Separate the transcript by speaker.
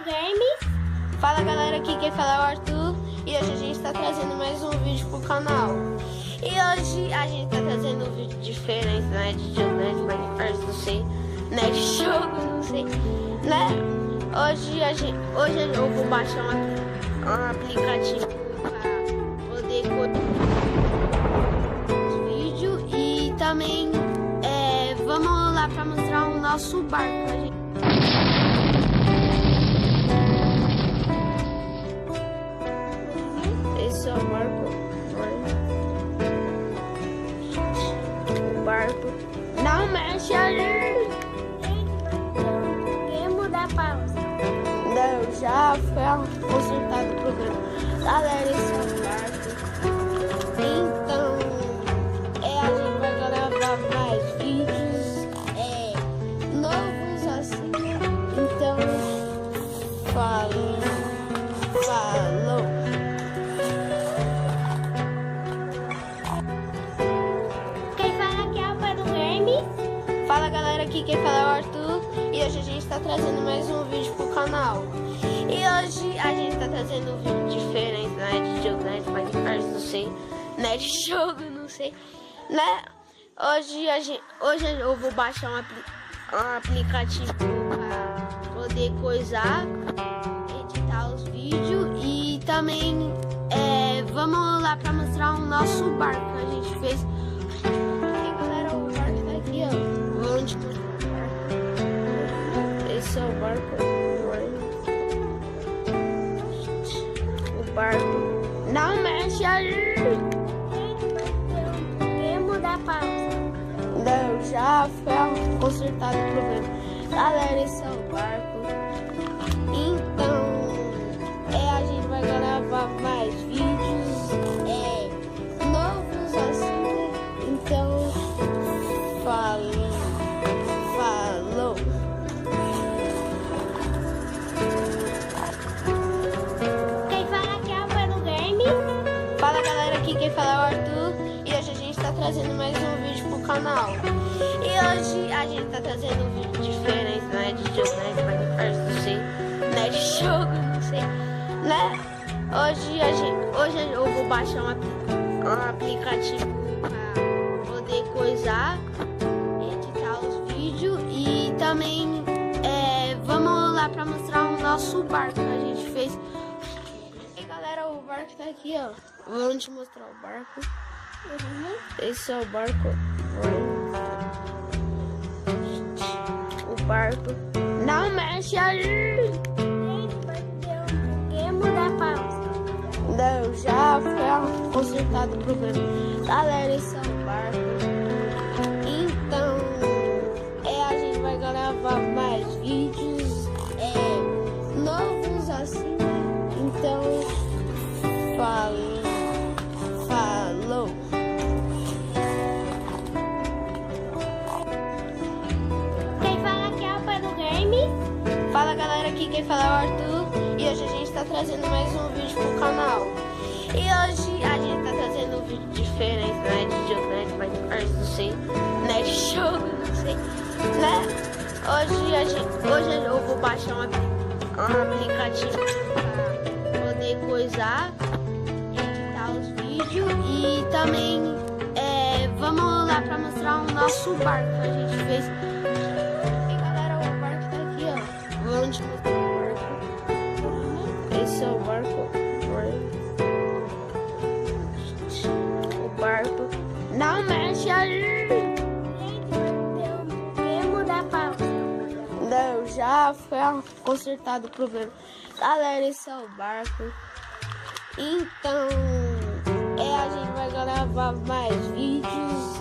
Speaker 1: Games.
Speaker 2: Fala galera, aqui quem fala é o Arthur e hoje a gente está trazendo mais um vídeo pro canal. E hoje a gente tá trazendo um vídeo diferente, né? De jogo, né? De Minecraft, não sei, né? De jogo, não sei, né? Hoje eu vou baixar um aplicativo para poder os vídeos e também vamos lá para mostrar o nosso barco, a gente. Esse é o barco. O barco não mexe ali.
Speaker 1: Quer mudar a pausa?
Speaker 2: Não, já foi consertado o programa. Galera, esse é o barco. Então, a gente vai gravar mais vídeos novos assim. Então, falou. Fala galera, aqui quem fala é o Arthur e hoje a gente está trazendo mais um vídeo pro canal. E hoje a gente está trazendo um vídeo diferente, né? De jogo, né? De Minecraft, não sei, né? De jogo, não sei, né? Hoje eu vou baixar um aplicativo para poder coisar, editar os vídeos e também vamos lá para mostrar o nosso barco que a gente fez. Onde esse é o barco. O barco não mexe ali.
Speaker 1: Quer mudar a pausa?
Speaker 2: Não, já foi consertado o problema. Galera, esse é o barco. Então, a gente vai gravar mais vídeos novos assim. Então, falou.
Speaker 1: Quem fala aqui é o Pano Games.
Speaker 2: Fala galera, aqui quem fala é o Arthur e hoje a gente está trazendo mais um vídeo pro canal. E hoje a gente tá trazendo um vídeo diferente, né? De jogo, né? De Minecraft, não sei, né? De jogo, não sei, né? Hoje eu vou baixar um aplicativo para poder coisar, editar os vídeos e também vamos lá para mostrar o nosso barco que a gente fez. E galera, o barco tá aqui, ó. Vamos te mostrar o barco. Esse é o barco. O barco não mexe ali.
Speaker 1: Quer mudar a pausa?
Speaker 2: Não, já foi consertado o problema. Galera, esse é o barco. Então, a gente vai gravar mais vídeos novos assim. Então, falou.
Speaker 1: Quem fala aqui é o Pano Games.
Speaker 2: Fala galera, aqui quem fala é o Arthur e hoje a gente está trazendo mais um vídeo pro canal. E hoje a gente tá trazendo um vídeo diferente, né? De jogo, né? De Minecraft, não sei, né? De jogo, não sei, né? Hoje eu vou baixar um aplicativo para poder coisar, editar os vídeos e também vamos lá para mostrar o nosso barco que a gente fez. E galera, o barco tá aqui, ó. Vamos te mostrar o barco. Esse é o barco. O barco não mexe ali.
Speaker 1: Quer mudar a pausa?
Speaker 2: Não, já foi consertado o problema. Galera, esse é o barco. Então, a gente vai gravar mais vídeos